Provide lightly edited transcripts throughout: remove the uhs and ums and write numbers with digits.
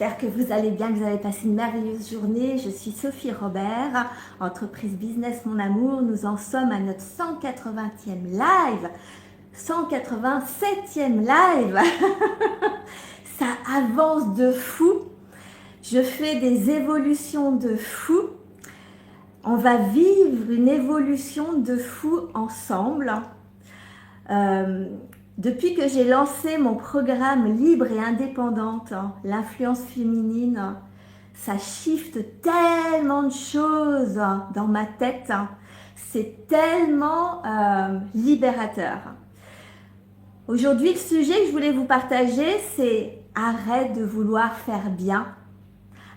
J'espère que vous allez bien, que vous avez passé une merveilleuse journée. Je suis Sophie Robert, entreprise business mon amour. Nous en sommes à notre 180e live, 187e live. Ça avance de fou. Je fais des évolutions de fou. On va vivre une évolution de fou ensemble. Depuis que j'ai lancé mon programme libre et indépendante, l'influence féminine, ça shift tellement de choses dans ma tête. C'est tellement libérateur. Aujourd'hui, le sujet que je voulais vous partager, c'est arrête de vouloir faire bien.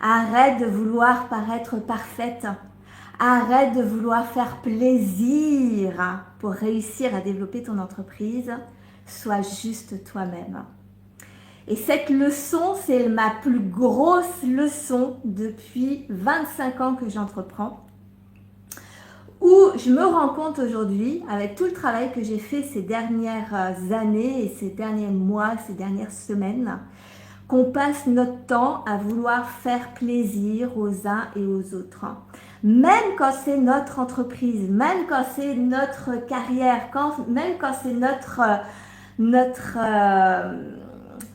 Arrête de vouloir paraître parfaite. Arrête de vouloir faire plaisir pour réussir à développer ton entreprise. Sois juste toi-même. Et cette leçon, c'est ma plus grosse leçon depuis 25 ans que j'entreprends. Où je me rends compte aujourd'hui, avec tout le travail que j'ai fait ces dernières années et ces derniers mois, ces dernières semaines, qu'on passe notre temps à vouloir faire plaisir aux uns et aux autres. Même quand c'est notre entreprise, même quand c'est notre carrière, même quand c'est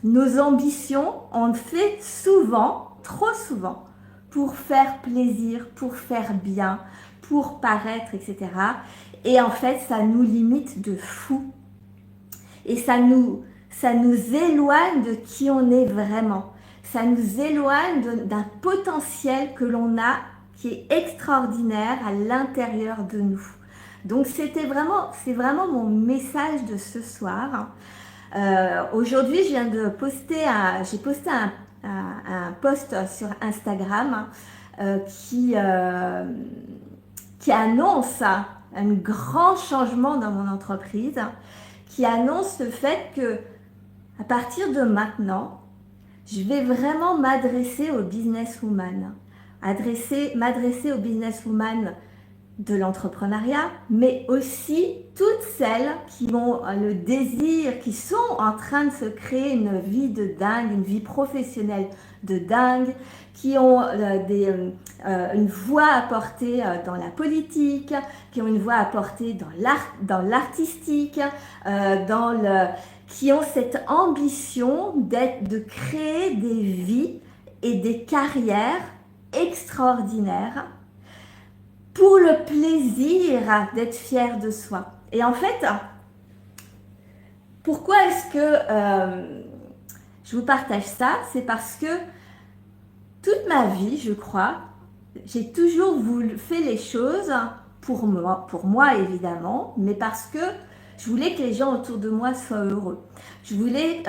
nos ambitions, on le fait souvent, trop souvent, pour faire plaisir, pour faire bien, pour paraître, etc. Et en fait, ça nous limite de fou. Et ça nous éloigne de qui on est vraiment. Ça nous éloigne d'un potentiel que l'on a qui est extraordinaire à l'intérieur de nous. Donc c'est vraiment mon message de ce soir. Aujourd'hui, j'ai posté un post sur Instagram qui annonce un grand changement dans mon entreprise, qui annonce le fait que à partir de maintenant, je vais vraiment m'adresser aux businesswomen, m'adresser aux businesswomen de l'entrepreneuriat, mais aussi toutes celles qui ont le désir, qui sont en train de se créer une vie de dingue, une vie professionnelle de dingue, qui ont une voix à porter dans la politique, qui ont une voix à porter dans l'artistique, qui ont cette ambition de créer des vies et des carrières extraordinaires pour le plaisir d'être fier de soi. Et en fait, pourquoi est-ce que je vous partage ça? C'est parce que toute ma vie, je crois, j'ai toujours fait les choses pour moi évidemment, mais parce que je voulais que les gens autour de moi soient heureux. Je voulais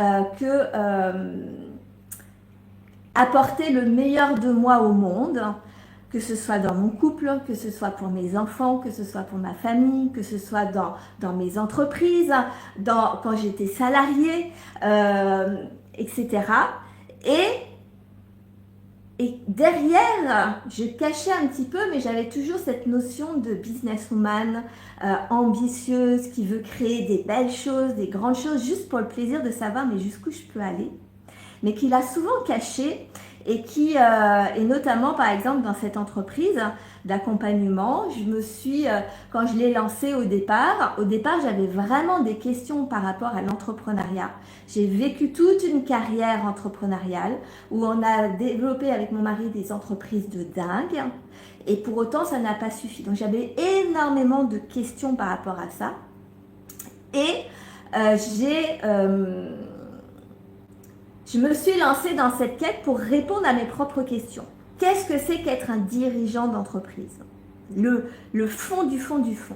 apporter le meilleur de moi au monde, que ce soit dans mon couple, que ce soit pour mes enfants, que ce soit pour ma famille, que ce soit dans mes entreprises, quand j'étais salariée, etc. Et derrière, je cachais un petit peu, mais j'avais toujours cette notion de businesswoman ambitieuse, qui veut créer des belles choses, des grandes choses, juste pour le plaisir de savoir mais jusqu'où je peux aller, mais qui l'a souvent caché. Et et notamment par exemple dans cette entreprise d'accompagnement, quand je l'ai lancée au départ j'avais vraiment des questions par rapport à l'entrepreneuriat. J'ai vécu toute une carrière entrepreneuriale où on a développé avec mon mari des entreprises de dingue et pour autant ça n'a pas suffi. Donc j'avais énormément de questions par rapport à ça et je me suis lancée dans cette quête pour répondre à mes propres questions. Qu'est-ce que c'est qu'être un dirigeant d'entreprise? Le fond du fond du fond.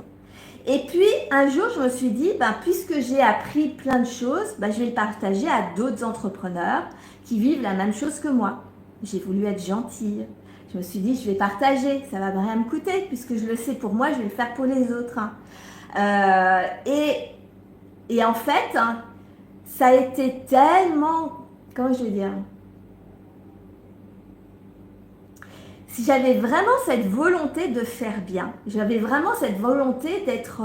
Et puis, un jour, je me suis dit, puisque j'ai appris plein de choses, je vais le partager à d'autres entrepreneurs qui vivent la même chose que moi. J'ai voulu être gentille. Je me suis dit, je vais partager, ça va rien me coûter, puisque je le sais pour moi, je vais le faire pour les autres. Et en fait, ça a été tellement... Comment je vais dire? Si j'avais vraiment cette volonté de faire bien, j'avais vraiment cette volonté d'être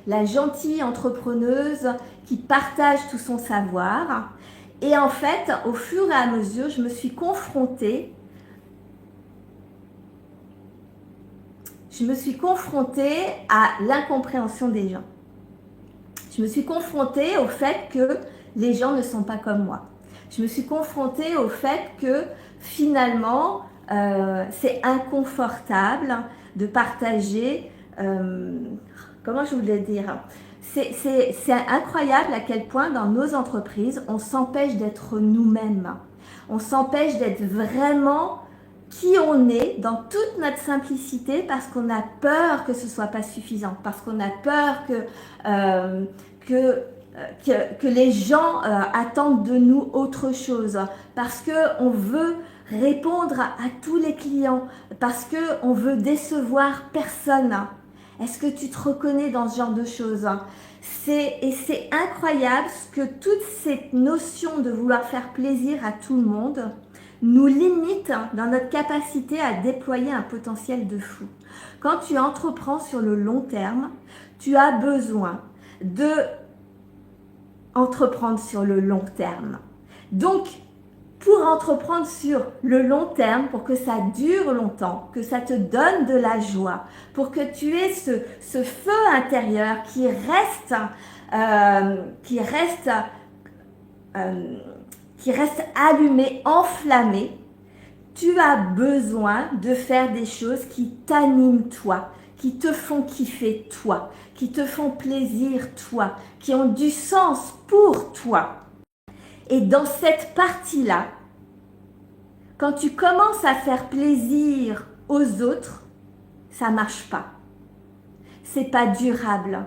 la gentille entrepreneuse qui partage tout son savoir Et en fait, au fur et à mesure, je me suis confrontée à l'incompréhension des gens. Je me suis confrontée au fait que les gens ne sont pas comme moi. Je me suis confrontée au fait que finalement, c'est inconfortable de partager, comment je voulais dire, c'est incroyable à quel point dans nos entreprises, on s'empêche d'être nous-mêmes. On s'empêche d'être vraiment qui on est dans toute notre simplicité parce qu'on a peur que ce soit pas suffisant, parce qu'on a peur que les gens attendent de nous autre chose, parce qu'on veut répondre à tous les clients, parce qu'on veut décevoir personne. Est-ce que tu te reconnais dans ce genre de choses? Et c'est incroyable ce que toute cette notion de vouloir faire plaisir à tout le monde nous limite dans notre capacité à déployer un potentiel de fou. Quand tu entreprends sur le long terme, tu as besoin de entreprendre sur le long terme. Donc, pour entreprendre sur le long terme, pour que ça dure longtemps, que ça te donne de la joie, pour que tu aies ce feu intérieur qui reste allumé, enflammé, tu as besoin de faire des choses qui t'animent toi, qui te font kiffer toi, qui te font plaisir toi, qui ont du sens pour toi. Et dans cette partie-là, quand tu commences à faire plaisir aux autres, ça marche pas. C'est pas durable.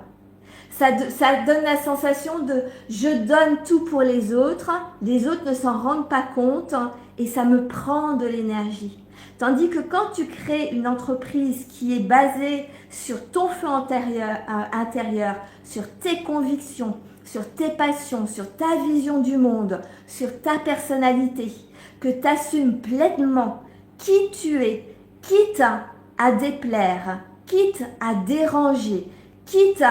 Ça donne la sensation de je donne tout pour les autres ne s'en rendent pas compte et ça me prend de l'énergie. Tandis que quand tu crées une entreprise qui est basée sur ton feu intérieur, sur tes convictions, sur tes passions, sur ta vision du monde, sur ta personnalité, que tu assumes pleinement qui tu es, quitte à déplaire, quitte à déranger, quitte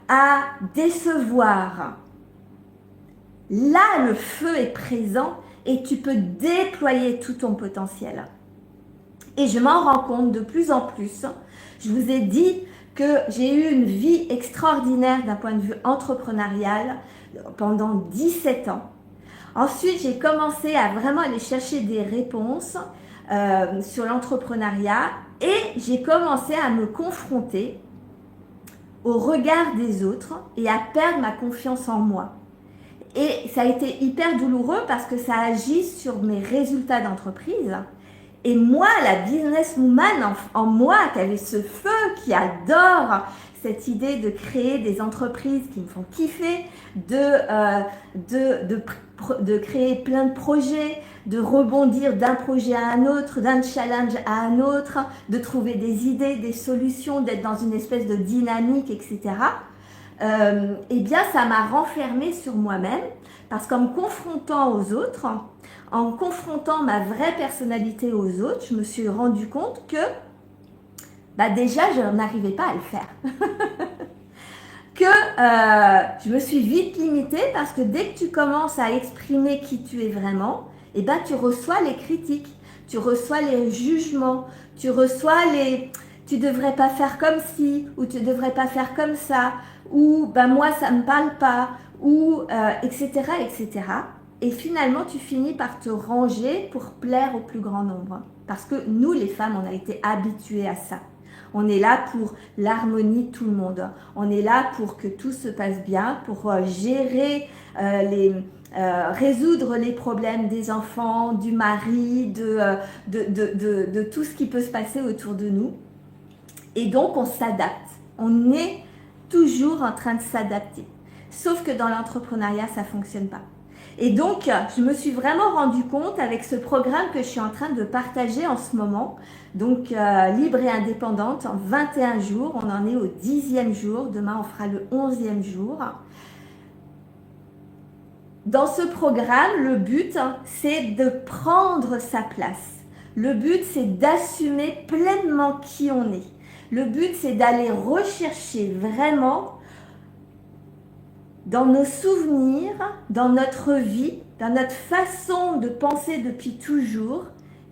à décevoir. Là, le feu est présent et tu peux déployer tout ton potentiel. Et je m'en rends compte de plus en plus. Je vous ai dit que j'ai eu une vie extraordinaire d'un point de vue entrepreneurial pendant 17 ans. Ensuite, j'ai commencé à vraiment aller chercher des réponses sur l'entrepreneuriat et j'ai commencé à me confronter au regard des autres et à perdre ma confiance en moi. Et ça a été hyper douloureux parce que ça agit sur mes résultats d'entreprise. Et moi, la businesswoman en moi, qui avait ce feu, qui adore cette idée de créer des entreprises qui me font kiffer, de créer plein de projets, de rebondir d'un projet à un autre, d'un challenge à un autre, de trouver des idées, des solutions, d'être dans une espèce de dynamique, etc. Eh bien, ça m'a renfermée sur moi-même parce qu'en me confrontant aux autres, en confrontant ma vraie personnalité aux autres, je me suis rendu compte que déjà, je n'arrivais pas à le faire. Que je me suis vite limitée parce que dès que tu commences à exprimer qui tu es vraiment, tu reçois les critiques, tu reçois les jugements, tu reçois tu devrais pas faire comme ci, ou tu devrais pas faire comme ça, ou moi ça me parle pas, ou etc., etc. Et finalement, tu finis par te ranger pour plaire au plus grand nombre. Parce que nous, les femmes, on a été habituées à ça. On est là pour l'harmonie de tout le monde. On est là pour que tout se passe bien, pour gérer résoudre les problèmes des enfants, du mari, de tout ce qui peut se passer autour de nous. Et donc, on s'adapte. On est toujours en train de s'adapter. Sauf que dans l'entrepreneuriat, ça ne fonctionne pas. Et donc, je me suis vraiment rendu compte avec ce programme que je suis en train de partager en ce moment, donc libre et indépendante, en 21 jours, on en est au 10e jour, demain on fera le 11e jour. Dans ce programme, le but, c'est de prendre sa place. Le but, c'est d'assumer pleinement qui on est. Le but, c'est d'aller rechercher vraiment dans nos souvenirs, dans notre vie, dans notre façon de penser depuis toujours,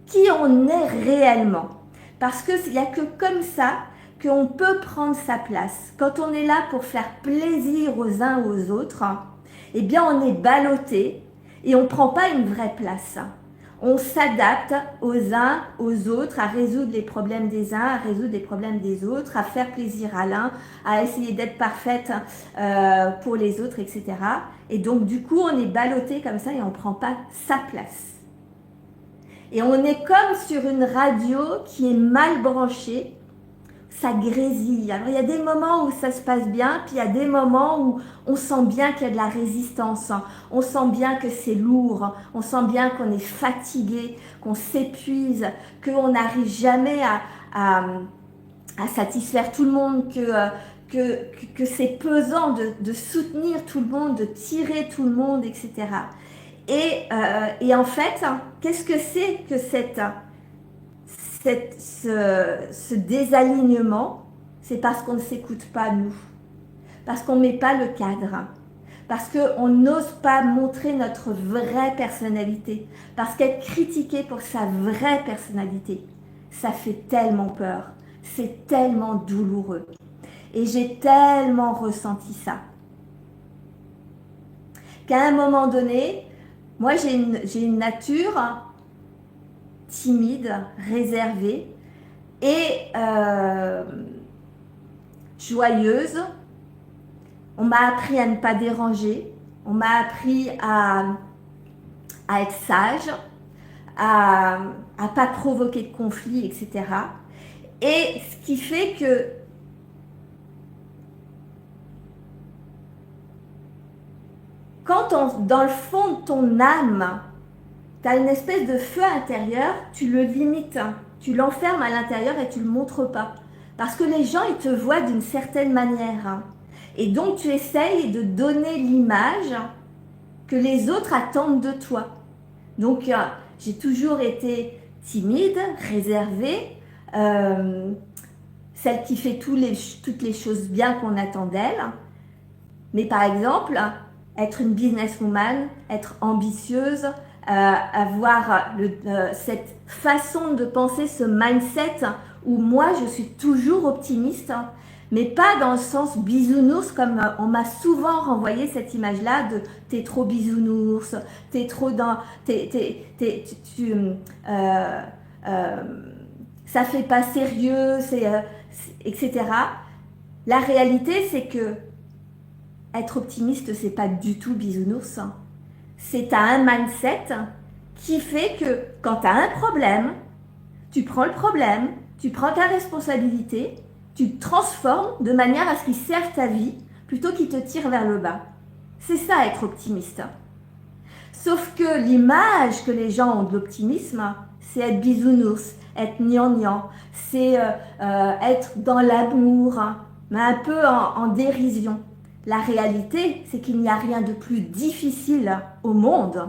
qui on est réellement. Parce qu'il n'y a que comme ça qu'on peut prendre sa place. Quand on est là pour faire plaisir aux uns aux autres, eh bien on est ballotté et on ne prend pas une vraie place. On s'adapte aux uns, aux autres, à résoudre les problèmes des uns, à résoudre les problèmes des autres, à faire plaisir à l'un, à essayer d'être parfaite pour les autres, etc. Et donc du coup, on est ballotté comme ça et on ne prend pas sa place. Et on est comme sur une radio qui est mal branchée, ça grésille. Alors il y a des moments où ça se passe bien, puis il y a des moments où on sent bien qu'il y a de la résistance, on sent bien que c'est lourd, on sent bien qu'on est fatigué, qu'on s'épuise, qu'on n'arrive jamais à satisfaire tout le monde, que c'est pesant de soutenir tout le monde, de tirer tout le monde, etc. Et en fait, qu'est-ce que c'est que ce désalignement? C'est parce qu'on ne s'écoute pas nous, parce qu'on ne met pas le cadre, parce qu'on n'ose pas montrer notre vraie personnalité, parce qu'être critiqué pour sa vraie personnalité, ça fait tellement peur, c'est tellement douloureux. Et j'ai tellement ressenti ça, qu'à un moment donné, moi j'ai une nature timide, réservée et joyeuse. On m'a appris à ne pas déranger, on m'a appris à être sage, à ne pas provoquer de conflits, etc. Et ce qui fait que quand dans le fond de ton âme, tu as une espèce de feu intérieur, tu le limites, tu l'enfermes à l'intérieur et tu ne le montres pas. Parce que les gens, ils te voient d'une certaine manière. Et donc, tu essayes de donner l'image que les autres attendent de toi. Donc, j'ai toujours été timide, réservée, celle qui fait toutes les choses bien qu'on attend d'elle. Mais par exemple, être une businesswoman, être ambitieuse, avoir cette façon de penser, ce mindset où moi je suis toujours optimiste, mais pas dans le sens bisounours comme on m'a souvent renvoyé cette image-là de t'es trop bisounours, t'es trop dans, ça fait pas sérieux, etc. La réalité c'est que être optimiste c'est pas du tout bisounours. C'est un mindset qui fait que quand tu as un problème, tu prends le problème, tu prends ta responsabilité, tu te transformes de manière à ce qu'il serve ta vie plutôt qu'il te tire vers le bas. C'est ça être optimiste. Sauf que l'image que les gens ont de l'optimisme, c'est être bisounours, être gnangnan, c'est être dans l'amour, mais un peu en dérision. La réalité, c'est qu'il n'y a rien de plus difficile au monde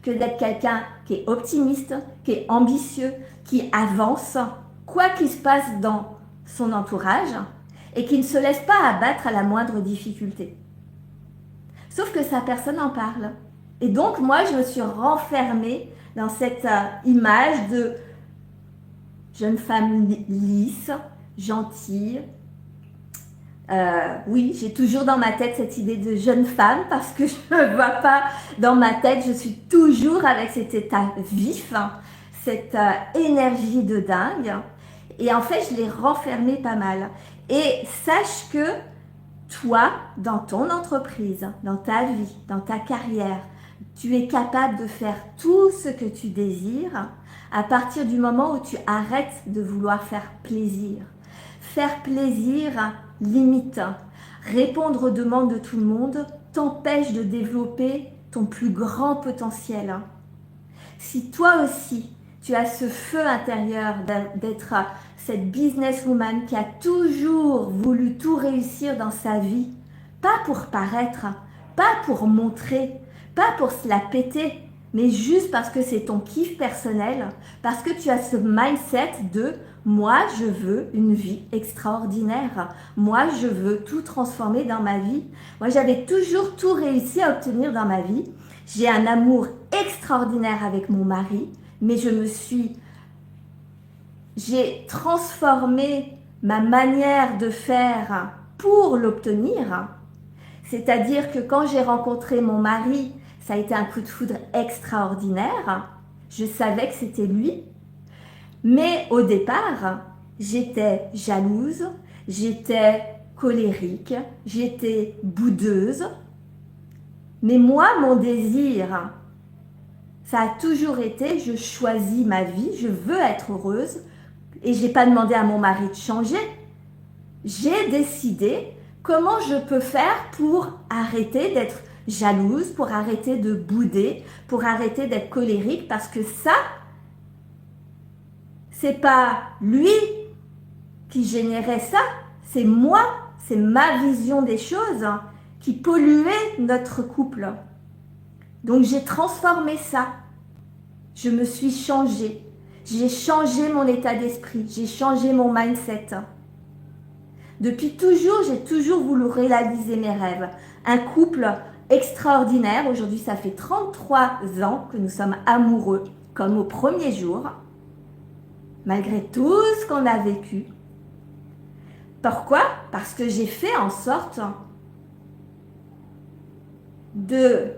que d'être quelqu'un qui est optimiste, qui est ambitieux, qui avance, quoi qu'il se passe dans son entourage, et qui ne se laisse pas abattre à la moindre difficulté. Sauf que ça, personne n'en parle. Et donc, moi, je me suis renfermée dans cette image de jeune femme lisse, gentille. Oui, j'ai toujours dans ma tête cette idée de jeune femme parce que je ne vois pas dans ma tête, je suis toujours avec cet état vif, cette énergie de dingue. Et en fait, je l'ai renfermée pas mal. Et sache que toi, dans ton entreprise, dans ta vie, dans ta carrière, tu es capable de faire tout ce que tu désires à partir du moment où tu arrêtes de vouloir faire plaisir. Faire plaisir limite. Répondre aux demandes de tout le monde t'empêche de développer ton plus grand potentiel. Si toi aussi, tu as ce feu intérieur d'être cette businesswoman qui a toujours voulu tout réussir dans sa vie, pas pour paraître, pas pour montrer, pas pour se la péter, mais juste parce que c'est ton kiff personnel, parce que tu as ce mindset de moi je veux une vie extraordinaire, moi je veux tout transformer dans ma vie. Moi j'avais toujours tout réussi à obtenir dans ma vie. J'ai un amour extraordinaire avec mon mari, mais j'ai transformé ma manière de faire pour l'obtenir. C'est-à-dire que quand j'ai rencontré mon mari, ça a été un coup de foudre extraordinaire. Je savais que c'était lui. Mais au départ, j'étais jalouse, j'étais colérique, j'étais boudeuse. Mais moi, mon désir, ça a toujours été, je choisis ma vie, je veux être heureuse. Et je n'ai pas demandé à mon mari de changer. J'ai décidé comment je peux faire pour arrêter d'être jalouse, pour arrêter de bouder, pour arrêter d'être colérique, parce que ça, c'est pas lui qui générait ça, c'est moi, c'est ma vision des choses qui polluait notre couple. Donc j'ai transformé ça, je me suis changée, j'ai changé mon état d'esprit, j'ai changé mon mindset. Depuis toujours, j'ai toujours voulu réaliser mes rêves. Un couple extraordinaire. Aujourd'hui, ça fait 33 ans que nous sommes amoureux, comme au premier jour, malgré tout ce qu'on a vécu. Pourquoi? Parce que j'ai fait en sorte de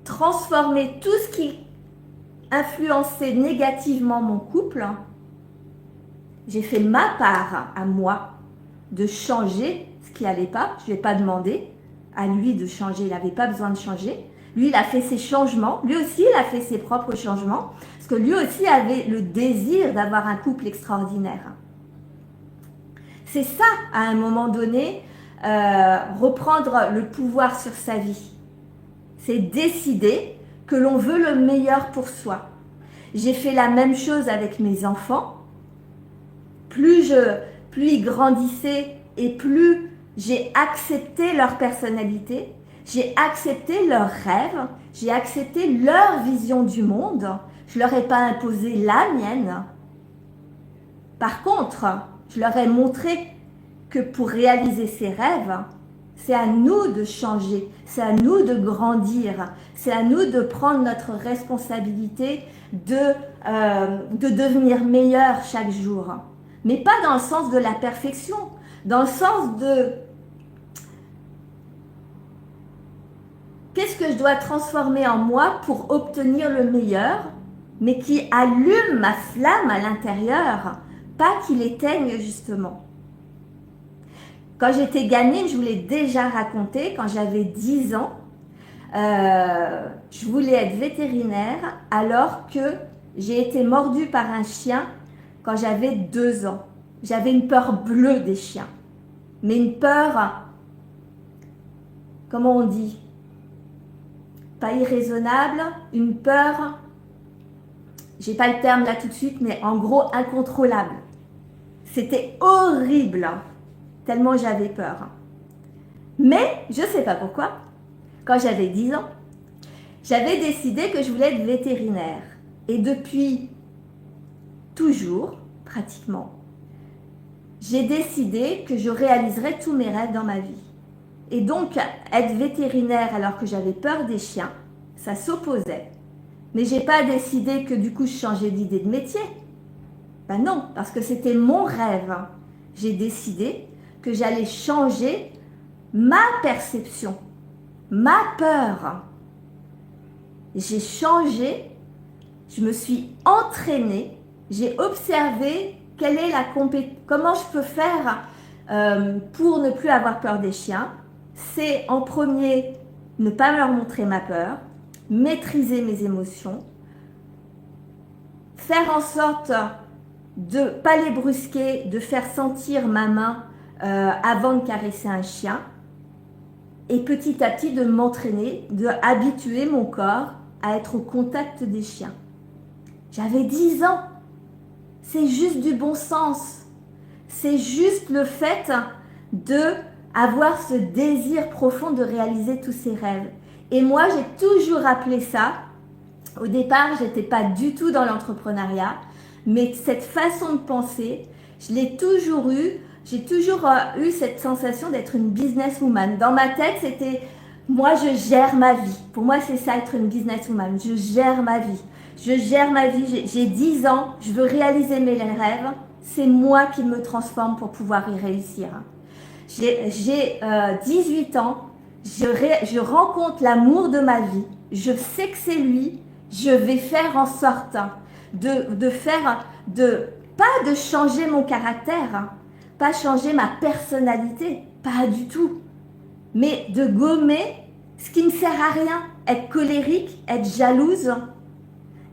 transformer tout ce qui influençait négativement mon couple. J'ai fait ma part à moi de changer ce qui n'allait pas. Je ne lui ai pas demandé à lui de changer, il n'avait pas besoin de changer. Lui, il a fait ses changements. Lui aussi, il a fait ses propres changements. Parce que lui aussi avait le désir d'avoir un couple extraordinaire. C'est ça, à un moment donné, reprendre le pouvoir sur sa vie. C'est décider que l'on veut le meilleur pour soi. J'ai fait la même chose avec mes enfants. Plus ils grandissaient et plus j'ai accepté leur personnalité, j'ai accepté leurs rêves, j'ai accepté leur vision du monde. Je ne leur ai pas imposé la mienne. Par contre, je leur ai montré que pour réaliser ces rêves, c'est à nous de changer, c'est à nous de grandir, c'est à nous de prendre notre responsabilité de devenir meilleur chaque jour. Mais pas dans le sens de la perfection, dans le sens de qu'est-ce que je dois transformer en moi pour obtenir le meilleur, mais qui allume ma flamme à l'intérieur, pas qui l'éteigne justement. Quand j'étais gamine, je vous l'ai déjà raconté, quand j'avais 10 ans, je voulais être vétérinaire alors que j'ai été mordue par un chien quand j'avais 2 ans. J'avais une peur bleue des chiens, mais une peur, comment on dit, pas irraisonnable, une peur, j'ai pas le terme là tout de suite, mais en gros incontrôlable. C'était horrible, tellement j'avais peur. Mais je sais pas pourquoi, quand j'avais 10 ans, j'avais décidé que je voulais être vétérinaire. Et depuis toujours, pratiquement, j'ai décidé que je réaliserais tous mes rêves dans ma vie. Et donc, être vétérinaire alors que j'avais peur des chiens, ça s'opposait. Mais j'ai pas décidé que du coup je changeais d'idée de métier. Ben non, parce que c'était mon rêve. J'ai décidé que j'allais changer ma perception, ma peur. J'ai changé, je me suis entraînée, j'ai observé quelle est comment je peux faire pour ne plus avoir peur des chiens. C'est en premier ne pas leur montrer ma peur, maîtriser mes émotions, faire en sorte de ne pas les brusquer, de faire sentir ma main avant de caresser un chien, et petit à petit de m'entraîner, de habituer mon corps à être au contact des chiens. J'avais 10 ans, c'est juste du bon sens, c'est juste le fait de avoir ce désir profond de réaliser tous ces rêves. Et moi, j'ai toujours appelé ça Au départ, je n'étais pas du tout dans l'entrepreneuriat, mais cette façon de penser, je l'ai toujours eu. J'ai toujours eu cette sensation d'être une businesswoman. Dans ma tête, c'était moi, je gère ma vie. Pour moi, c'est ça être une businesswoman. Je gère ma vie. Je gère ma vie. J'ai 10 ans, je veux réaliser mes rêves. C'est moi qui me transforme pour pouvoir y réussir. J'ai 18 ans, je rencontre l'amour de ma vie. Je sais que c'est lui. Je vais faire en sorte pas de changer mon caractère, pas changer ma personnalité, pas du tout, mais de gommer ce qui ne sert à rien, être colérique, être jalouse,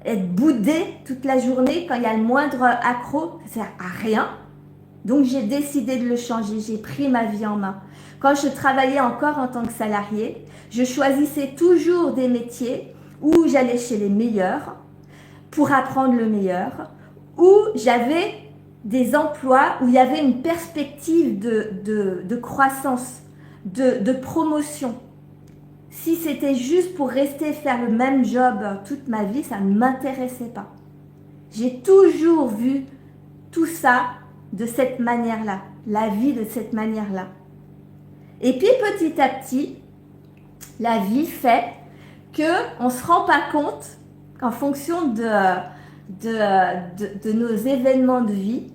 être boudée toute la journée quand il y a le moindre accroc, ça sert à rien. Donc j'ai décidé de le changer, j'ai pris ma vie en main. Quand je travaillais encore en tant que salariée, je choisissais toujours des métiers où j'allais chez les meilleurs pour apprendre le meilleur, où j'avais des emplois où il y avait une perspective de croissance, de promotion. Si c'était juste pour rester faire le même job toute ma vie, ça ne m'intéressait pas. J'ai toujours vu tout ça de cette manière-là, la vie de cette manière-là. Et puis petit à petit, la vie fait qu'on ne se rend pas compte qu'en fonction de nos événements de vie,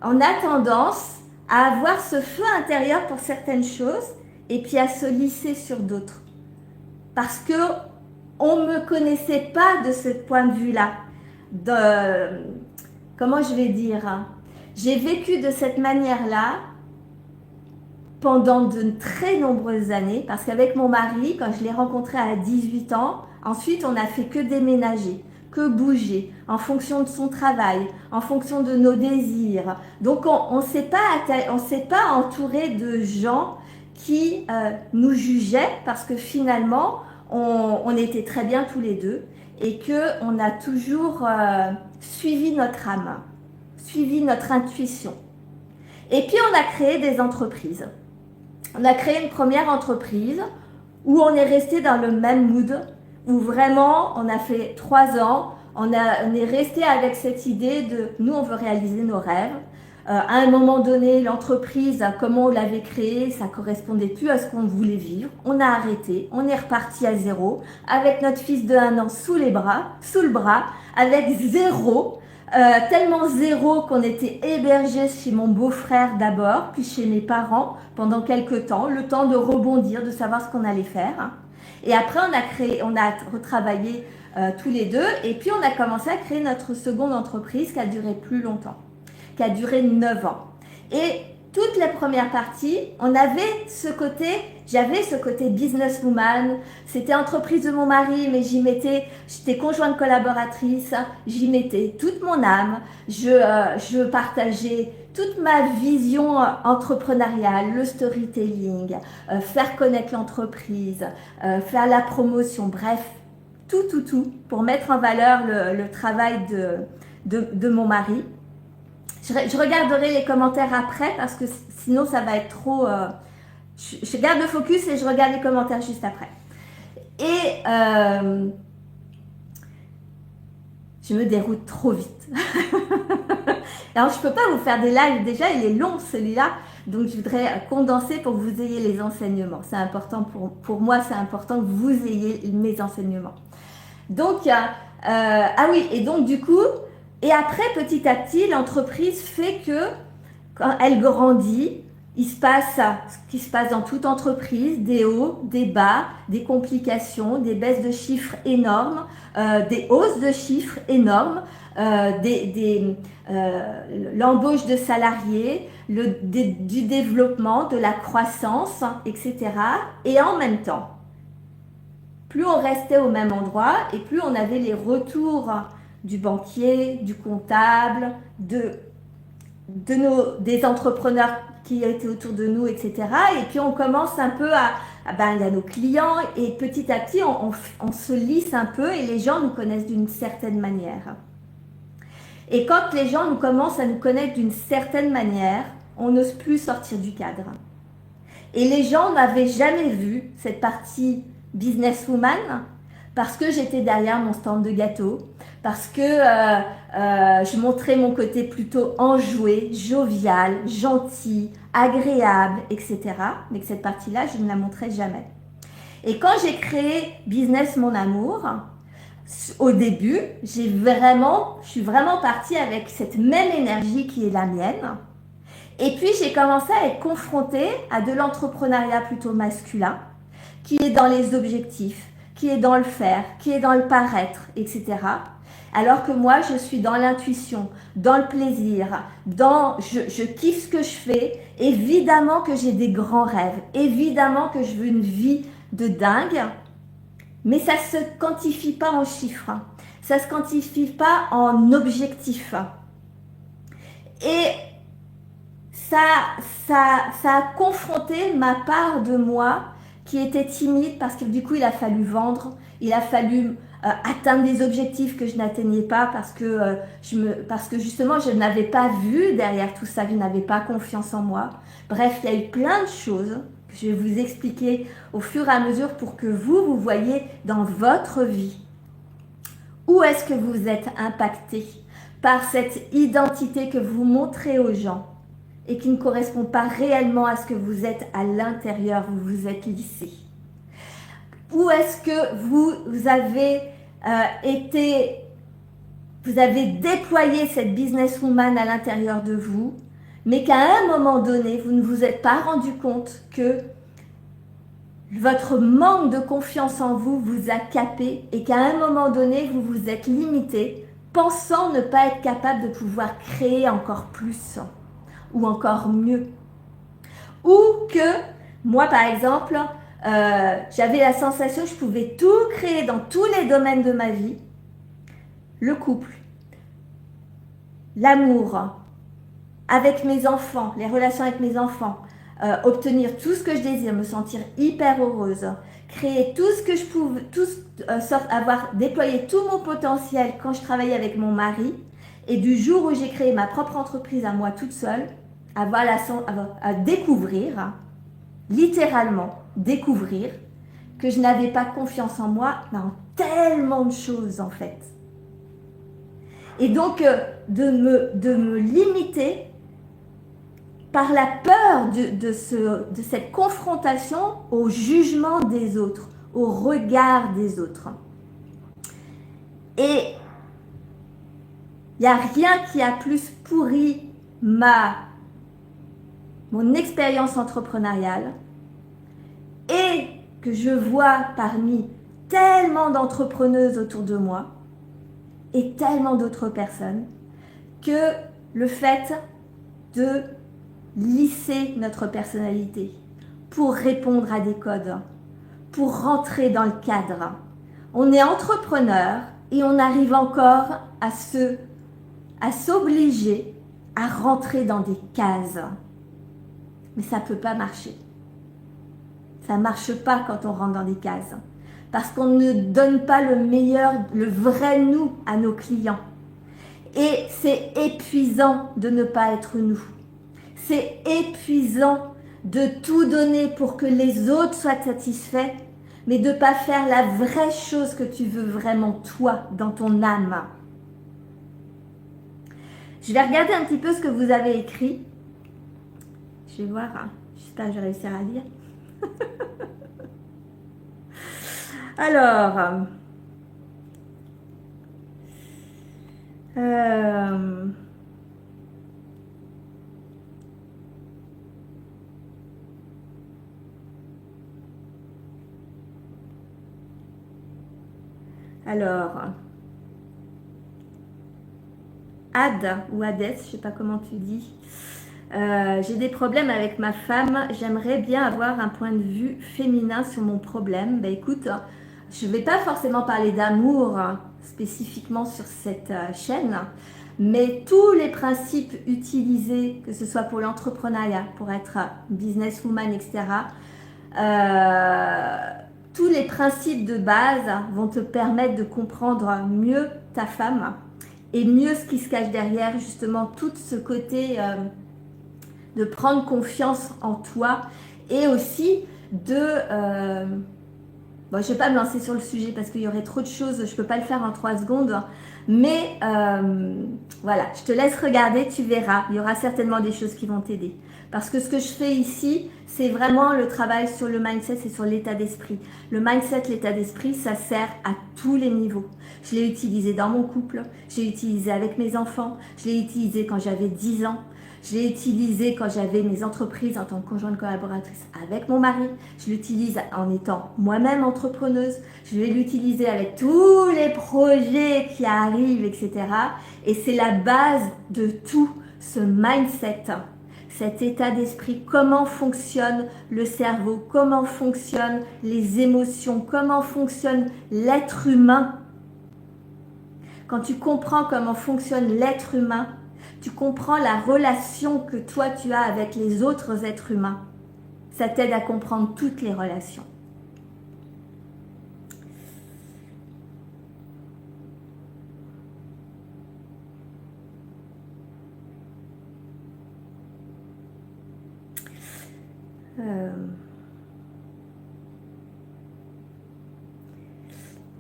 on a tendance à avoir ce feu intérieur pour certaines choses et puis à se lisser sur d'autres. Parce qu'on ne me connaissait pas de ce point de vue-là. Comment je vais dire, hein? J'ai vécu de cette manière-là pendant de très nombreuses années, parce qu'avec mon mari, quand je l'ai rencontré à 18 ans, ensuite on n'a fait que déménager, que bouger, en fonction de son travail, en fonction de nos désirs. Donc on ne s'est pas entouré de gens qui nous jugeaient, parce que finalement on était très bien tous les deux et qu'on a toujours suivi notre âme, suivi notre intuition. Et puis on a créé des entreprises. On a créé une première entreprise où on est resté dans le même mood, où vraiment on a fait 3 ans, on est resté avec cette idée de nous on veut réaliser nos rêves. À un moment donné, l'entreprise, comment on l'avait créée, ça correspondait plus à ce qu'on voulait vivre. On a arrêté, on est reparti à zéro, avec notre fils de 1 an sous le bras, avec zéro. Tellement zéro qu'on était hébergé chez mon beau-frère d'abord, puis chez mes parents pendant quelques temps, le temps de rebondir, de savoir ce qu'on allait faire. Et après, on a retravaillé tous les deux, et puis on a commencé à créer notre seconde entreprise qui a duré plus longtemps, qui a duré 9 ans. Et toutes les premières parties, j'avais ce côté businesswoman, c'était entreprise de mon mari, mais j'étais conjointe collaboratrice, j'y mettais toute mon âme, je partageais toute ma vision entrepreneuriale, le storytelling, faire connaître l'entreprise, faire la promotion, bref, tout pour mettre en valeur le travail de mon mari. Je regarderai les commentaires après parce que sinon ça va être trop... je garde le focus et je regarde les commentaires juste après. Et je me déroute trop vite. Alors je ne peux pas vous faire des lives, déjà il est long celui-là, donc je voudrais condenser pour que vous ayez les enseignements. C'est important pour moi, c'est important que vous ayez mes enseignements. Donc, ah oui, et donc du coup... Et après, petit à petit, l'entreprise fait que, quand elle grandit, il se passe ce qui se passe dans toute entreprise, des hauts, des bas, des complications, des baisses de chiffres énormes, des hausses de chiffres énormes, l'embauche de salariés, du développement, de la croissance, etc. Et en même temps, plus on restait au même endroit et plus on avait les retours du banquier, du comptable, des entrepreneurs qui étaient autour de nous, etc. Et puis on commence un peu il y a nos clients et petit à petit on se lisse un peu et les gens nous connaissent d'une certaine manière. Et quand les gens commencent à nous connaître d'une certaine manière, on n'ose plus sortir du cadre. Et les gens n'avaient jamais vu cette partie businesswoman parce que j'étais derrière mon stand de gâteaux, parce que je montrais mon côté plutôt enjoué, jovial, gentil, agréable, etc. Mais que cette partie-là, je ne la montrais jamais. Et quand j'ai créé Business Mon Amour, au début, je suis vraiment partie avec cette même énergie qui est la mienne. Et puis, j'ai commencé à être confrontée à de l'entrepreneuriat plutôt masculin, qui est dans les objectifs, qui est dans le faire, qui est dans le paraître, etc. Alors que moi, je suis dans l'intuition, dans le plaisir, je kiffe ce que je fais. Évidemment que j'ai des grands rêves, évidemment que je veux une vie de dingue, mais ça ne se quantifie pas en chiffres, ça ne se quantifie pas en objectifs. Et ça a confronté ma part de moi qui était timide parce que du coup il a fallu vendre, il a fallu atteindre des objectifs que je n'atteignais pas parce que justement je n'avais pas vu derrière tout ça, je n'avais pas confiance en moi. Bref, il y a eu plein de choses que je vais vous expliquer au fur et à mesure pour que vous voyez dans votre vie où est-ce que vous êtes impacté par cette identité que vous montrez aux gens et qui ne correspond pas réellement à ce que vous êtes à l'intérieur, vous vous êtes lissé. Où est-ce que vous avez déployé cette businesswoman à l'intérieur de vous, mais qu'à un moment donné, vous ne vous êtes pas rendu compte que votre manque de confiance en vous vous a capé et qu'à un moment donné, vous vous êtes limité, pensant ne pas être capable de pouvoir créer encore plus ou encore mieux. Ou que, moi par exemple, j'avais la sensation que je pouvais tout créer dans tous les domaines de ma vie. Le couple, l'amour, avec mes enfants, les relations avec mes enfants, obtenir tout ce que je désire, me sentir hyper heureuse, créer tout ce que je pouvais, avoir déployé tout mon potentiel quand je travaillais avec mon mari. Et du jour où j'ai créé ma propre entreprise à moi toute seule, à découvrir, littéralement découvrir, que je n'avais pas confiance en moi dans tellement de choses en fait. Et donc de me limiter par la peur de cette confrontation au jugement des autres, au regard des autres. Et il n'y a rien qui a plus pourri mon expérience entrepreneuriale et que je vois parmi tellement d'entrepreneuses autour de moi et tellement d'autres personnes que le fait de lisser notre personnalité pour répondre à des codes, pour rentrer dans le cadre. On est entrepreneur et on arrive encore à s'obliger à rentrer dans des cases. Mais ça ne peut pas marcher. Ça ne marche pas quand on rentre dans des cases. Parce qu'on ne donne pas le meilleur, le vrai nous à nos clients. Et c'est épuisant de ne pas être nous. C'est épuisant de tout donner pour que les autres soient satisfaits, mais de ne pas faire la vraie chose que tu veux vraiment toi, dans ton âme. Je vais regarder un petit peu ce que vous avez écrit. Je vais voir, j'espère que je vais réussir à lire. Alors, Ad ou Hadès, je ne sais pas comment tu dis. J'ai des problèmes avec ma femme, j'aimerais bien avoir un point de vue féminin sur mon problème. Ben écoute, je ne vais pas forcément parler d'amour spécifiquement sur cette chaîne, mais tous les principes utilisés, que ce soit pour l'entrepreneuriat, pour être businesswoman, etc., tous les principes de base vont te permettre de comprendre mieux ta femme et mieux ce qui se cache derrière, justement, tout ce côté de prendre confiance en toi et aussi de Bon, je ne vais pas me lancer sur le sujet parce qu'il y aurait trop de choses, je ne peux pas le faire en 3 secondes. Mais voilà, je te laisse regarder, tu verras. Il y aura certainement des choses qui vont t'aider. Parce que ce que je fais ici, c'est vraiment le travail sur le mindset, c'est sur l'état d'esprit. Le mindset, l'état d'esprit, ça sert à tous les niveaux. Je l'ai utilisé dans mon couple, je l'ai utilisé avec mes enfants, je l'ai utilisé quand j'avais 10 ans. Je l'ai utilisé quand j'avais mes entreprises en tant que conjointe collaboratrice avec mon mari. Je l'utilise en étant moi-même entrepreneuse. Je vais l'utiliser avec tous les projets qui arrivent, etc. Et c'est la base de tout ce mindset, cet état d'esprit, comment fonctionne le cerveau, comment fonctionnent les émotions, comment fonctionne l'être humain. Quand tu comprends comment fonctionne l'être humain, tu comprends la relation que toi tu as avec les autres êtres humains. Ça t'aide à comprendre toutes les relations.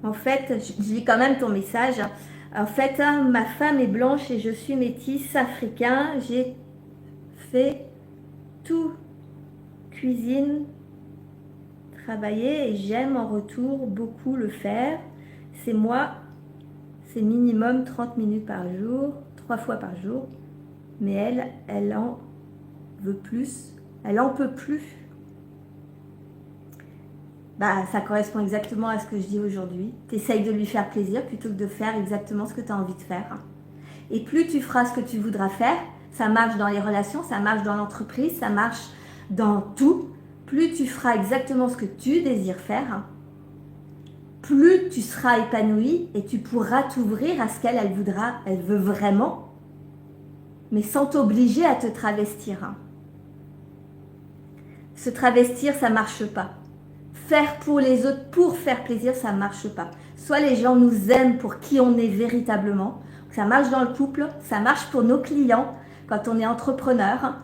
En fait, je lis quand même ton message. En fait, ma femme est blanche et je suis métisse africain. J'ai fait tout, cuisine, travailler et j'aime en retour beaucoup le faire. C'est moi, c'est minimum 30 minutes par jour, 3 fois par jour. Mais elle en veut plus. Elle en peut plus. Bah, ça correspond exactement à ce que je dis aujourd'hui. Tu essayes de lui faire plaisir plutôt que de faire exactement ce que tu as envie de faire. Et plus tu feras ce que tu voudras faire, ça marche dans les relations, ça marche dans l'entreprise, ça marche dans tout. Plus tu feras exactement ce que tu désires faire, plus tu seras épanoui et tu pourras t'ouvrir à ce qu'elle voudra, elle veut vraiment, mais sans t'obliger à te travestir. Se travestir, ça ne marche pas. Faire pour les autres, pour faire plaisir, ça ne marche pas. Soit les gens nous aiment pour qui on est véritablement. Ça marche dans le couple, ça marche pour nos clients. Quand on est entrepreneur,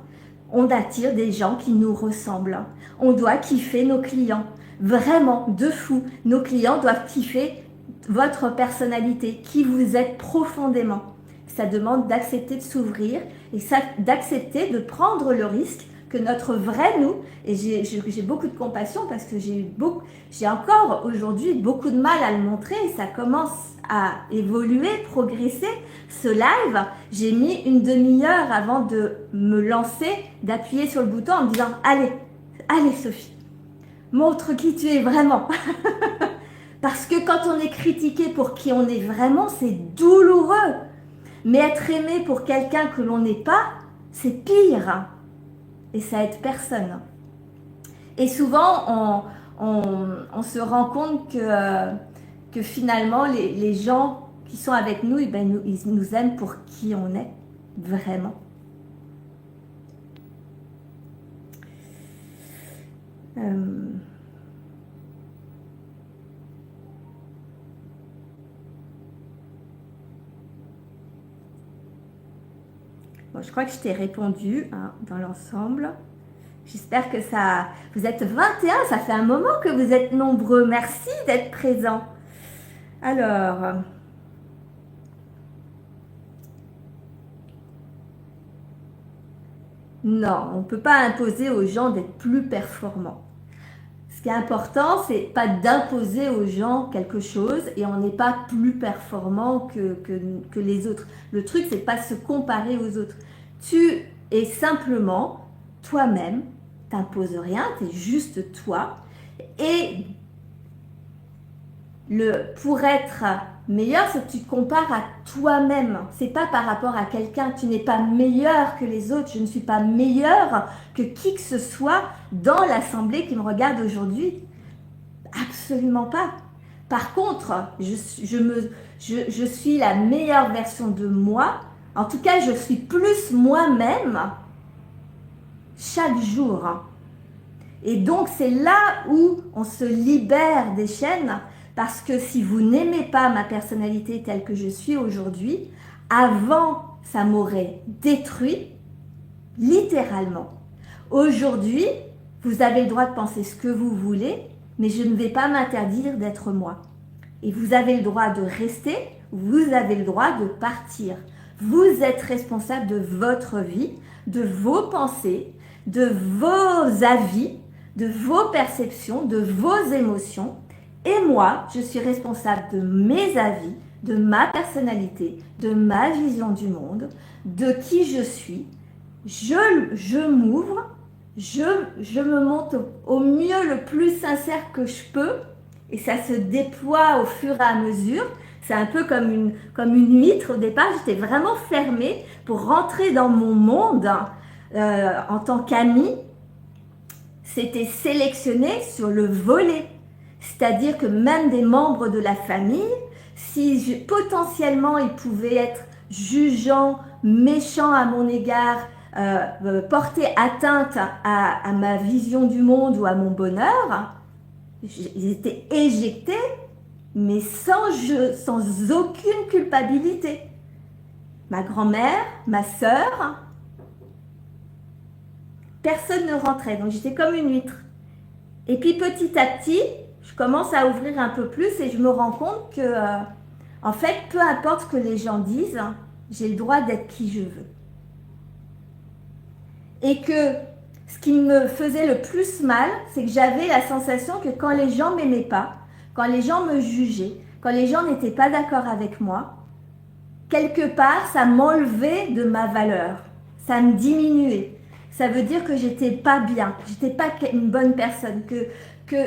on attire des gens qui nous ressemblent. On doit kiffer nos clients. Vraiment, de fou. Nos clients doivent kiffer votre personnalité, qui vous êtes profondément. Ça demande d'accepter de s'ouvrir et d'accepter de prendre le risque que notre vrai nous, et j'ai beaucoup de compassion parce que j'ai encore aujourd'hui beaucoup de mal à le montrer, ça commence à évoluer, progresser. Ce live, j'ai mis une demi-heure avant de me lancer, d'appuyer sur le bouton en me disant « Allez Sophie, montre qui tu es vraiment !» Parce que quand on est critiqué pour qui on est vraiment, c'est douloureux. Mais être aimé pour quelqu'un que l'on n'est pas, c'est pire. Et ça aide personne. Et souvent, on se rend compte que finalement, les gens qui sont avec nous, ils nous aiment pour qui on est, vraiment. Bon, je crois que je t'ai répondu dans l'ensemble. J'espère que ça... Vous êtes 21, ça fait un moment que vous êtes nombreux. Merci d'être présents. Alors... Non, on ne peut pas imposer aux gens d'être plus performants. Ce qui est important, c'est pas d'imposer aux gens quelque chose et on n'est pas plus performant que les autres. Le truc, c'est pas se comparer aux autres. Tu es simplement toi-même, t'imposes rien, tu es juste toi. Et pour être meilleur, c'est que tu te compares à toi-même. C'est pas par rapport à quelqu'un. Tu n'es pas meilleur que les autres. Je ne suis pas meilleure que qui que ce soit dans l'assemblée qui me regarde aujourd'hui. Absolument pas. Par contre, je suis la meilleure version de moi. En tout cas, je suis plus moi-même chaque jour. Et donc, c'est là où on se libère des chaînes. Parce que si vous n'aimez pas ma personnalité telle que je suis aujourd'hui, avant, ça m'aurait détruit, littéralement. Aujourd'hui, vous avez le droit de penser ce que vous voulez, mais je ne vais pas m'interdire d'être moi. Et vous avez le droit de rester, vous avez le droit de partir. Vous êtes responsable de votre vie, de vos pensées, de vos avis, de vos perceptions, de vos émotions. Et moi, je suis responsable de mes avis, de ma personnalité, de ma vision du monde, de qui je suis. Je m'ouvre, je me montre au mieux le plus sincère que je peux et ça se déploie au fur et à mesure. C'est un peu comme une huître. Au départ, j'étais vraiment fermée pour rentrer dans mon monde en tant qu'amie. C'était sélectionné sur le volet. C'est-à-dire que même des membres de la famille, si potentiellement ils pouvaient être jugeants, méchants à mon égard, porter atteinte à ma vision du monde ou à mon bonheur, ils étaient éjectés, mais sans aucune culpabilité. Ma grand-mère, ma sœur, personne ne rentrait, donc j'étais comme une huître. Et puis petit à petit, je commence à ouvrir un peu plus et je me rends compte que, en fait, peu importe ce que les gens disent, j'ai le droit d'être qui je veux. Et que ce qui me faisait le plus mal, c'est que j'avais la sensation que quand les gens ne m'aimaient pas, quand les gens me jugeaient, quand les gens n'étaient pas d'accord avec moi, quelque part, ça m'enlevait de ma valeur, ça me diminuait. Ça veut dire que j'étais pas bien, j'étais pas une bonne personne, que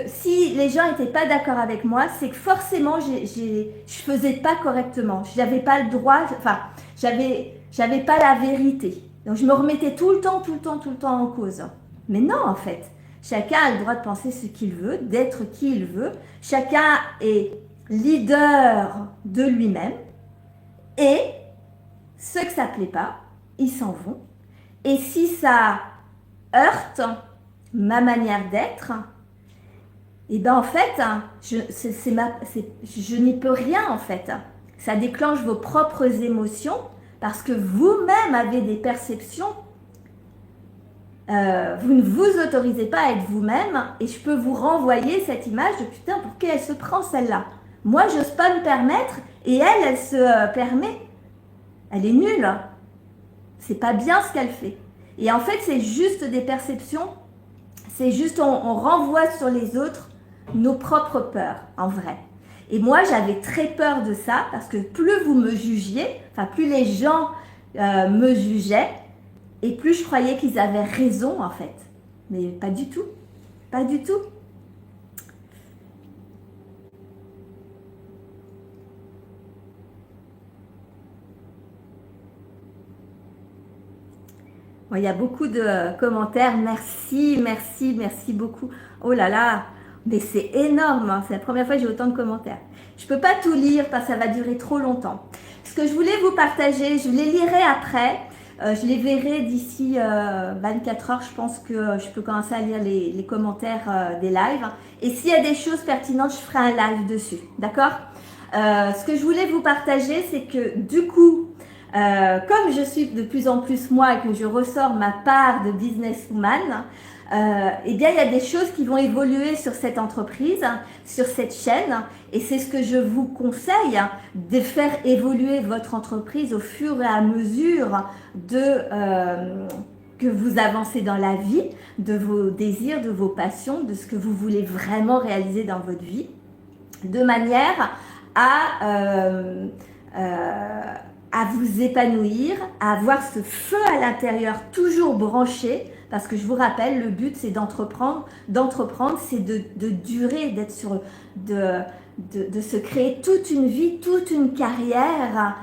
si les gens n'étaient pas d'accord avec moi, c'est que forcément je faisais pas correctement, j'avais pas le droit, enfin j'avais pas la vérité. Donc je me remettais tout le temps en cause. Mais non en fait, chacun a le droit de penser ce qu'il veut, d'être qui il veut, chacun est leader de lui-même et ceux que ça plaît pas, ils s'en vont. Et si ça heurte ma manière d'être, et ben en fait, je n'y peux rien en fait. Ça déclenche vos propres émotions parce que vous-même avez des perceptions. Vous ne vous autorisez pas à être vous-même et je peux vous renvoyer cette image de putain, pour qui elle se prend celle-là. Moi, je n'ose pas me permettre et elle se permet. Elle est nulle. C'est pas bien ce qu'elle fait. Et en fait, c'est juste des perceptions. C'est juste, on renvoie sur les autres nos propres peurs, en vrai. Et moi, j'avais très peur de ça parce que plus vous me jugiez, enfin plus les gens me jugeaient, et plus je croyais qu'ils avaient raison, en fait. Mais pas du tout. Pas du tout. Bon, il y a beaucoup de commentaires. Merci, merci, merci beaucoup. Oh là là, mais c'est énorme. Hein. C'est la première fois que j'ai autant de commentaires. Je ne peux pas tout lire parce que ça va durer trop longtemps. Ce que je voulais vous partager, je les lirai après. Je les verrai d'ici 24 heures. Je pense que je peux commencer à lire les commentaires des lives. Et s'il y a des choses pertinentes, je ferai un live dessus. D'accord ? Ce que je voulais vous partager, c'est que du coup, comme je suis de plus en plus moi et que je ressors ma part de businesswoman, eh bien il y a des choses qui vont évoluer sur cette entreprise, sur cette chaîne, et c'est ce que je vous conseille, de faire évoluer votre entreprise au fur et à mesure que vous avancez dans la vie, de vos désirs, de vos passions, de ce que vous voulez vraiment réaliser dans votre vie, de manière à vous épanouir, à avoir ce feu à l'intérieur toujours branché, parce que je vous rappelle, le but c'est d'entreprendre, c'est de durer, d'être de se créer toute une vie, toute une carrière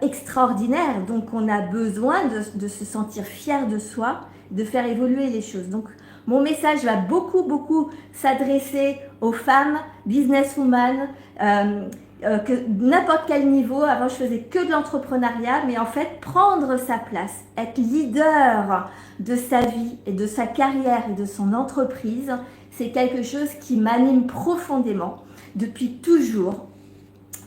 extraordinaire. Donc on a besoin de se sentir fier de soi, de faire évoluer les choses. Donc mon message va beaucoup s'adresser aux femmes, businesswomen, que n'importe quel niveau. Avant je faisais que de l'entrepreneuriat, mais en fait prendre sa place, être leader de sa vie et de sa carrière et de son entreprise, c'est quelque chose qui m'anime profondément depuis toujours.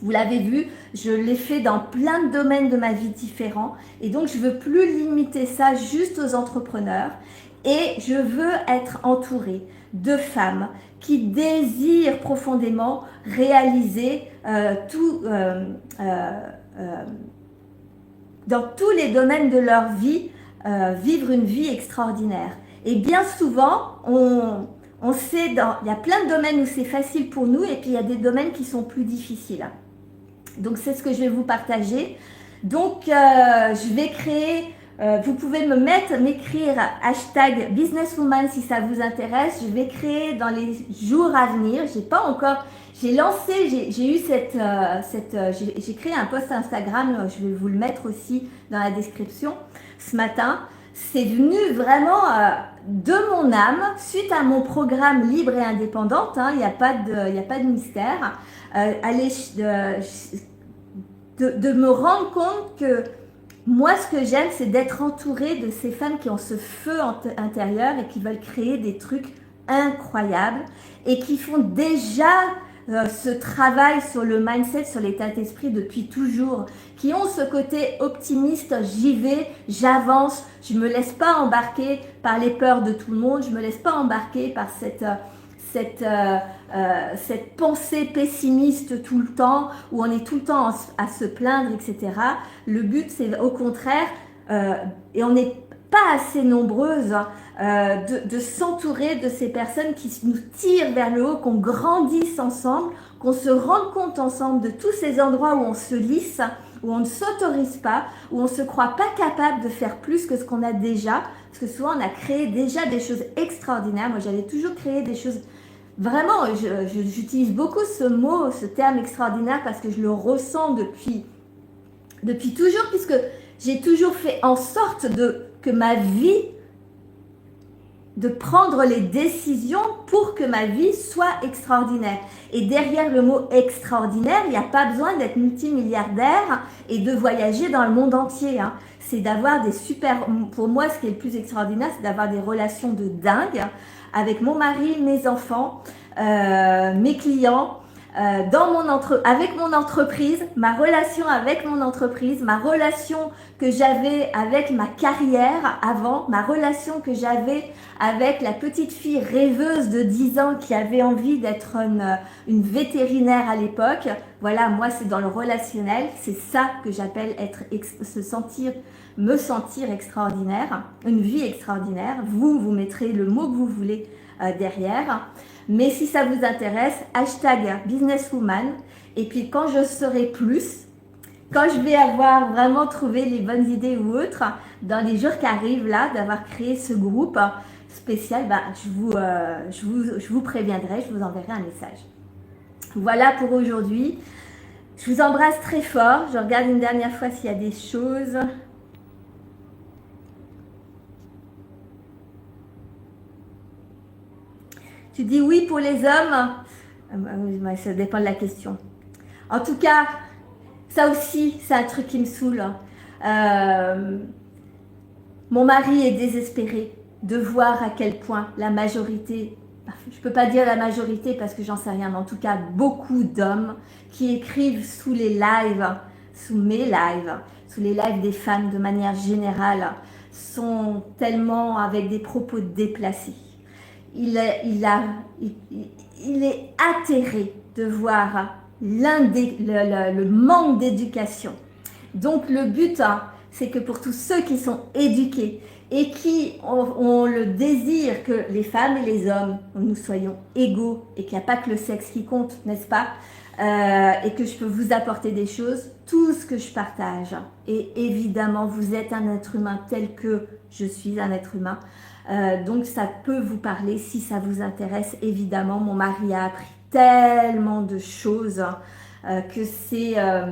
Vous l'avez vu, je l'ai fait dans plein de domaines de ma vie différents et donc je ne veux plus limiter ça juste aux entrepreneurs. Et je veux être entourée de femmes qui désirent profondément réaliser dans tous les domaines de leur vie, vivre une vie extraordinaire. Et bien souvent, on sait, il y a plein de domaines où c'est facile pour nous et puis il y a des domaines qui sont plus difficiles. Donc c'est ce que je vais vous partager. Donc je vais créer, vous pouvez m'écrire hashtag businesswoman si ça vous intéresse. Je vais créer dans les jours à venir, j'ai lancé, j'ai eu j'ai créé un post Instagram, je vais vous le mettre aussi dans la description ce matin. C'est venu vraiment de mon âme, suite à mon programme Libre et Indépendante, hein, il n'y a pas de mystère, de me rendre compte que moi ce que j'aime c'est d'être entourée de ces femmes qui ont ce feu intérieur et qui veulent créer des trucs incroyables et qui font déjà ce travail sur le mindset, sur l'état d'esprit depuis toujours, qui ont ce côté optimiste, j'y vais, j'avance, je ne me laisse pas embarquer par les peurs de tout le monde, je ne me laisse pas embarquer par cette pensée pessimiste tout le temps, où on est tout le temps à se plaindre, etc. Le but, c'est au contraire, et on n'est pas assez nombreuses, de s'entourer de ces personnes qui nous tirent vers le haut, qu'on grandisse ensemble, qu'on se rende compte ensemble de tous ces endroits où on se lisse, où on ne s'autorise pas, où on ne se croit pas capable de faire plus que ce qu'on a déjà, parce que souvent on a créé déjà des choses extraordinaires. Moi j'avais toujours créé des choses, vraiment, j'utilise beaucoup ce mot, ce terme extraordinaire, parce que je le ressens depuis toujours, puisque j'ai toujours fait en sorte que ma vie, de prendre les décisions pour que ma vie soit extraordinaire. Et derrière le mot extraordinaire, il n'y a pas besoin d'être multimilliardaire et de voyager dans le monde entier, hein. C'est d'avoir pour moi ce qui est le plus extraordinaire, c'est d'avoir des relations de dingue avec mon mari, mes enfants, mes clients, avec mon entreprise, ma relation avec mon entreprise, ma relation que j'avais avec ma carrière avant, ma relation que j'avais avec la petite fille rêveuse de 10 ans qui avait envie d'être une vétérinaire à l'époque. Voilà, moi c'est dans le relationnel, c'est ça que j'appelle me sentir extraordinaire, une vie extraordinaire. Vous mettrez le mot que vous voulez derrière. Mais si ça vous intéresse, hashtag businesswoman. Et puis quand je saurai plus, quand je vais avoir vraiment trouvé les bonnes idées ou autres, dans les jours qui arrivent là, d'avoir créé ce groupe spécial, je vous préviendrai, je vous enverrai un message. Voilà pour aujourd'hui. Je vous embrasse très fort. Je regarde une dernière fois s'il y a des choses. Tu dis oui pour les hommes, ça dépend de la question. En tout cas, ça aussi, c'est un truc qui me saoule. Mon mari est désespéré de voir à quel point la majorité, je ne peux pas dire la majorité parce que j'en sais rien, mais en tout cas beaucoup d'hommes qui écrivent sous les lives, sous mes lives, sous les lives des femmes de manière générale, sont tellement avec des propos déplacés. Il est atterré de voir le manque d'éducation. Donc le but, hein, c'est que pour tous ceux qui sont éduqués et qui ont le désir que les femmes et les hommes, nous soyons égaux et qu'il n'y a pas que le sexe qui compte, n'est-ce pas, et que je peux vous apporter des choses, tout ce que je partage. Et évidemment, vous êtes un être humain tel que je suis un être humain. Donc ça peut vous parler si ça vous intéresse. Évidemment, mon mari a appris tellement de choses que c'est à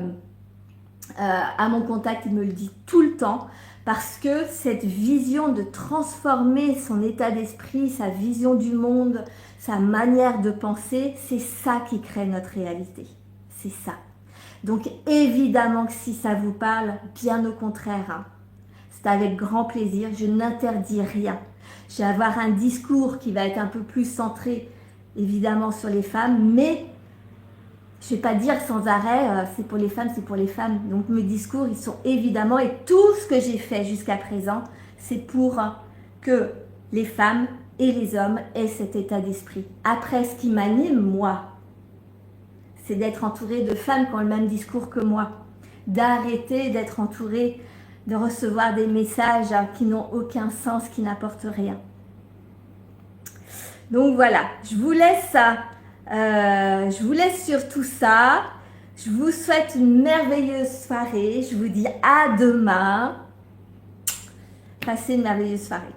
mon contact, il me le dit tout le temps, parce que cette vision de transformer son état d'esprit, sa vision du monde, sa manière de penser, c'est ça qui crée notre réalité. C'est ça. Donc évidemment que si ça vous parle, bien au contraire, hein, c'est avec grand plaisir, je n'interdis rien. Je vais avoir un discours qui va être un peu plus centré évidemment sur les femmes, mais je ne vais pas dire sans arrêt c'est pour les femmes, c'est pour les femmes. Donc mes discours, ils sont évidemment, et tout ce que j'ai fait jusqu'à présent, c'est pour que les femmes et les hommes aient cet état d'esprit. Après, ce qui m'anime, moi, c'est d'être entourée de femmes qui ont le même discours que moi, d'arrêter d'être entourée, de recevoir des messages qui n'ont aucun sens, qui n'apportent rien. Donc voilà, je vous laisse sur tout ça. Je vous souhaite une merveilleuse soirée. Je vous dis à demain. Passez une merveilleuse soirée.